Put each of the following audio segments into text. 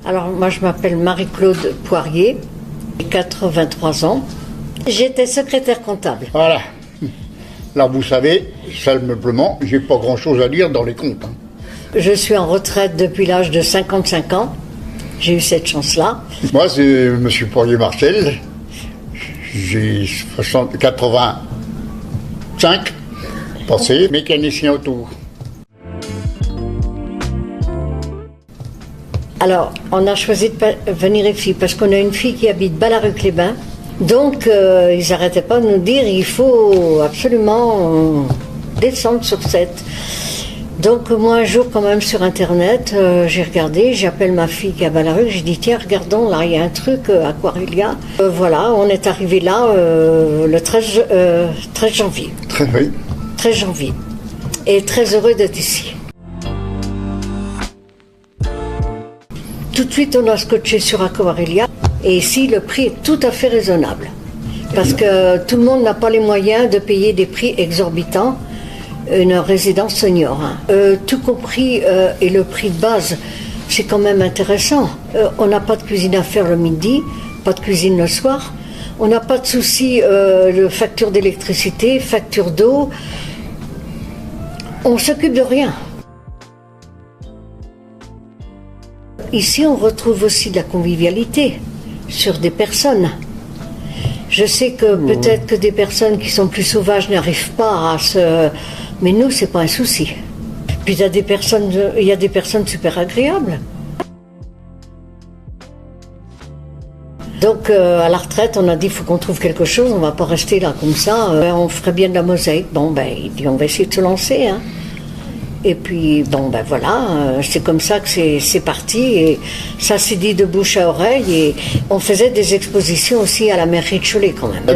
Alors moi je m'appelle Marie-Claude Poirier, j'ai 83 ans. J'étais secrétaire comptable. Voilà. Alors vous savez, simplement, j'ai pas grand-chose à dire dans les comptes. Je suis en retraite depuis l'âge de 55 ans. J'ai eu cette chance-là. Moi, c'est M. Poirier Marcel. J'ai 85, passé, mécanicien auto. Alors, on a choisi de venir ici parce qu'on a une fille qui habite Ballaruc-les-Bains. Donc, ils n'arrêtaient pas de nous dire il faut absolument descendre sur cette. Donc, moi, un jour, quand même, sur Internet, j'ai regardé, j'appelle ma fille qui est à Ballaruc, j'ai dit tiens, regardons, là, il y a un truc, Aquarelia. Voilà, on est arrivé là le 13 janvier. Oui. 13 janvier. Et très heureux d'être ici. Tout de suite, on a scotché sur Aquarelia. Et ici, le prix est tout à fait raisonnable. Parce que tout le monde n'a pas les moyens de payer des prix exorbitants une résidence senior. Tout compris, et le prix de base, c'est quand même intéressant. On n'a pas de cuisine à faire le midi, pas de cuisine le soir. On n'a pas de souci de facture d'électricité, facture d'eau. On s'occupe de rien. Ici, on retrouve aussi de la convivialité sur des personnes. Je sais que peut-être que des personnes qui sont plus sauvages n'arrivent pas à se... Mais nous, c'est pas un souci. Puis il y a des personnes super agréables. Donc à la retraite, on a dit il faut qu'on trouve quelque chose, on va pas rester là comme ça. On ferait bien de la mosaïque. Bon ben, il dit on va essayer de se lancer. Hein. Et puis, bon, ben voilà, c'est comme ça que c'est parti. Et ça s'est dit de bouche à oreille. Et on faisait des expositions aussi à la mairie de Cholet, quand même. La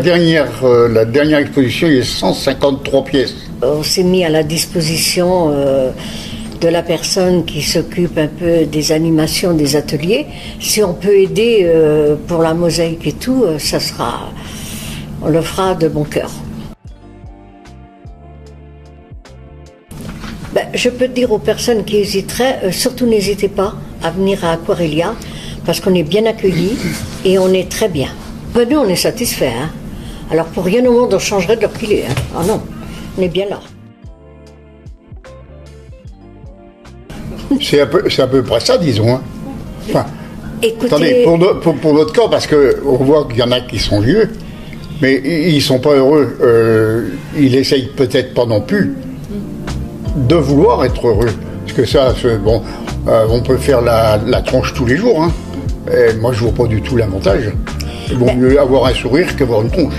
dernière exposition, il y a 153 pièces. On s'est mis à la disposition de la personne qui s'occupe un peu des animations des ateliers. Si on peut aider pour la mosaïque et tout, on le fera de bon cœur. Ben, je peux dire aux personnes qui hésiteraient, surtout n'hésitez pas à venir à Aquarelia, parce qu'on est bien accueillis et on est très bien. Ben, nous, on est satisfaits. Hein. Alors pour rien au monde, on changerait de leur pilet. Hein. Ah non, on est bien là. C'est à peu près ça, disons. Hein. Enfin, écoutez, attendez, pour notre cas, parce qu'on voit qu'il y en a qui sont vieux, mais ils ne sont pas heureux. Ils essayent peut-être pas non plus de vouloir être heureux. Parce que ça, bon, on peut faire la tronche tous les jours. Hein. Et moi, je ne vois pas du tout l'avantage. Il vaut mieux avoir un sourire qu'avoir une tronche.